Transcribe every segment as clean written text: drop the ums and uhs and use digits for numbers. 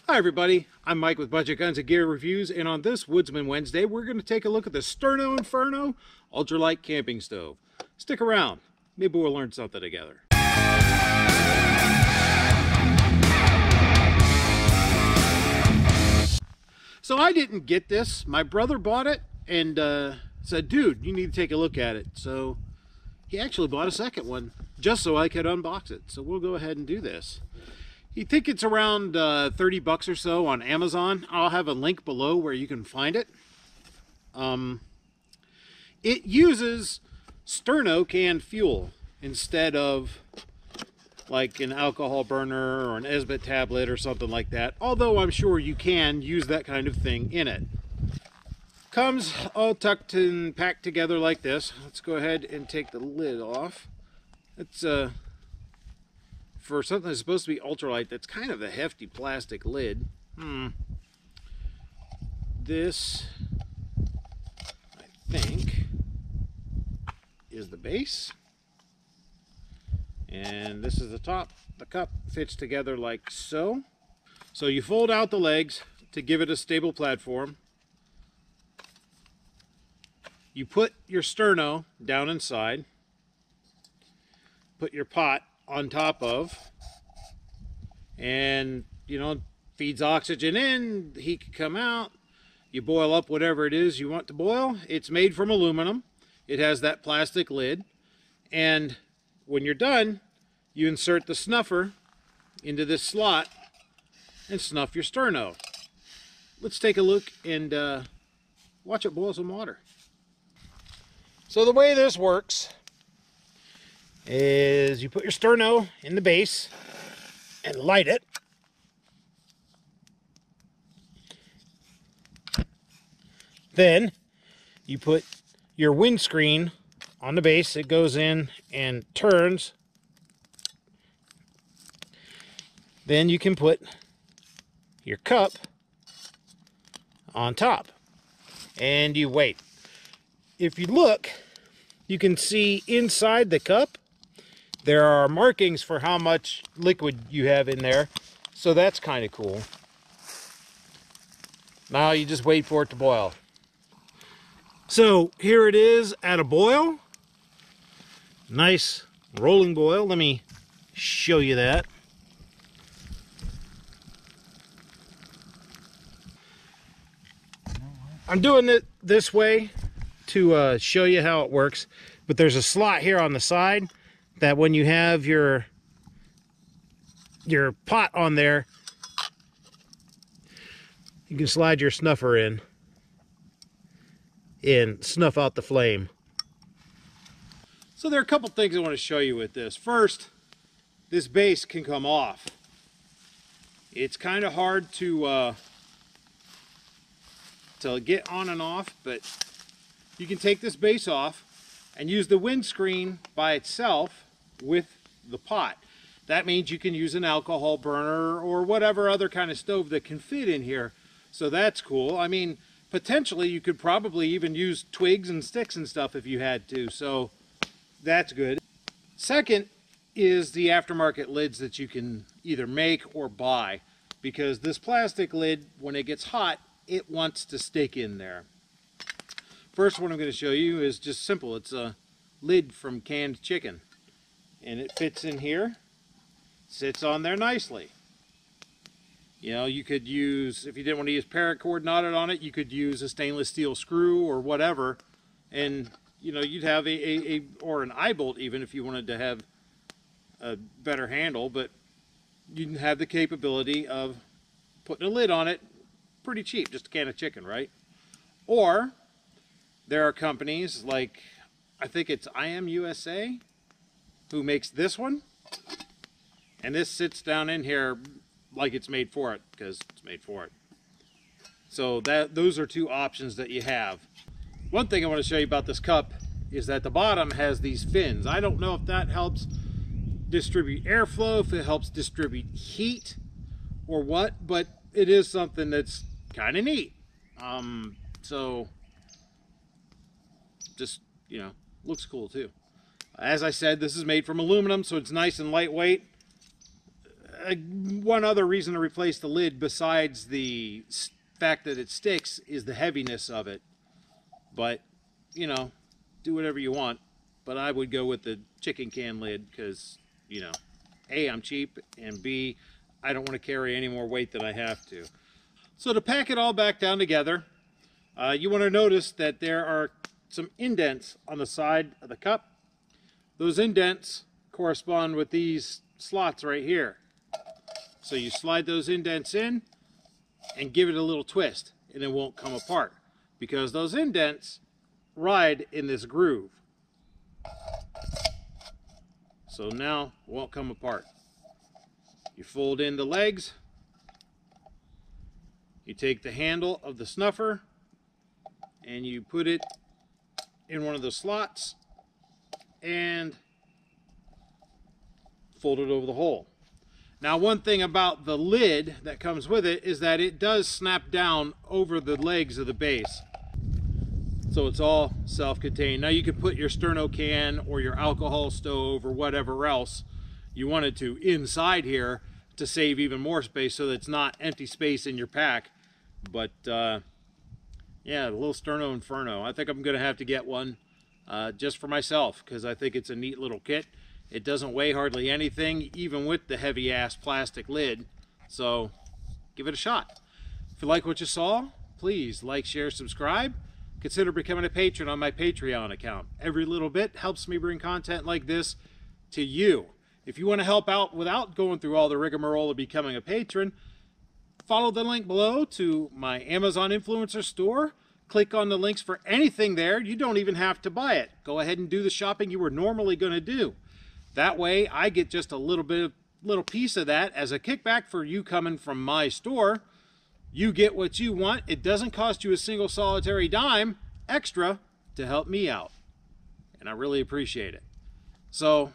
Hi everybody, I'm Mike with Budget Guns and Gear Reviews, and on this Woodsman Wednesday we're going to take a look at the Sterno Inferno Ultralight Camping Stove. Stick around, maybe we'll learn something together. So I didn't get this, my brother bought it and said, dude, you need to take a look at it. So he actually bought a second one just so I could unbox it. So we'll go ahead and do this. You think it's around 30 bucks or so on Amazon. I'll have a link below where you can find it. It uses Sterno canned fuel instead of like an alcohol burner or an Esbit tablet or something like that. Although I'm sure you can use that kind of thing in it. Comes all tucked and packed together like this. Let's go ahead and take the lid off. It's for something that's supposed to be ultralight, that's kind of a hefty plastic lid. This, I think, is the base. And this is the top. The cup fits together like so. So you fold out the legs to give it a stable platform. You put your sterno down inside. Put your pot on top of, and feeds oxygen in, the heat can come out, you boil up whatever it is you want to boil. It's made from aluminum, it has that plastic lid, and when you're done you insert the snuffer into this slot and snuff your sterno. Let's take a look and watch it boil some water. So the way this works is you put your sterno in the base and light it. Then you put your windscreen on the base. It goes in and turns. Then you can put your cup on top and you wait. If you look, you can see inside the cup there are markings for how much liquid you have in there, so that's kind of cool. Now you just wait for it to boil. So here it is at a boil. Nice rolling boil. Let me show you that. I'm doing it this way to show you how it works, but there's a slot here on the side that when you have your pot on there, you can slide your snuffer in and snuff out the flame. So there are a couple things I want to show you with this. First, this base can come off. It's kind of hard to get on and off, but you can take this base off and use the windscreen by itself with the pot. That means you can use an alcohol burner or whatever other kind of stove that can fit in here. So that's cool. I mean, potentially you could probably even use twigs and sticks and stuff if you had to. So that's good. Second is the aftermarket lids that you can either make or buy, because this plastic lid, when it gets hot, it wants to stick in there. First one I'm going to show you is just simple. It's a lid from canned chicken. And it fits in here, sits on there nicely. You could use, if you didn't want to use paracord knotted on it, you could use a stainless steel screw or whatever, and you'd have or an eye bolt even if you wanted to have a better handle, but you have the capability of putting a lid on it pretty cheap, just a can of chicken, right? Or there are companies like, I think it's IM USA, who makes this one, and this sits down in here like it's made for it, because it's made for it. So those are two options that you have. One thing I want to show you about this cup is that the bottom has these fins. I don't know if that helps distribute airflow, if it helps distribute heat or what, but it is something that's kind of neat. So just, looks cool too. As I said, this is made from aluminum, so it's nice and lightweight. one other reason to replace the lid besides the fact that it sticks is the heaviness of it. But, you know, do whatever you want. But I would go with the chicken can lid because, you know, A, I'm cheap, and B, I don't want to carry any more weight than I have to. So to pack it all back down together, you want to notice that there are some indents on the side of the cup. Those indents correspond with these slots right here. So you slide those indents in and give it a little twist and it won't come apart because those indents ride in this groove. So now it won't come apart. You fold in the legs. You take the handle of the snuffer and you put it in one of the slots and fold it over the hole. Now, one thing about the lid that comes with it is that it does snap down over the legs of the base. So it's all self-contained. Now you can put your Sterno can or your alcohol stove or whatever else you wanted to inside here to save even more space so that it's not empty space in your pack. But yeah, the little Sterno Inferno. I think I'm going to have to get one just for myself because I think it's a neat little kit. It doesn't weigh hardly anything, even with the heavy-ass plastic lid. So give it a shot. If you like what you saw, please like, share, subscribe. Consider becoming a patron on my Patreon account. Every little bit helps me bring content like this to you. If you want to help out without going through all the rigmarole of becoming a patron, follow the link below to my Amazon influencer store. Click on the links for anything there. You don't even have to buy it. Go ahead and do the shopping you were normally going to do. That way I get just a little piece of that as a kickback for you coming from my store. You get what you want. It doesn't cost you a single solitary dime extra to help me out. And I really appreciate it. So,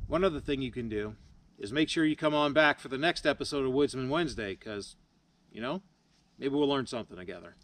one other thing you can do is make sure you come on back for the next episode of Woodsman Wednesday because, you know, maybe we'll learn something together.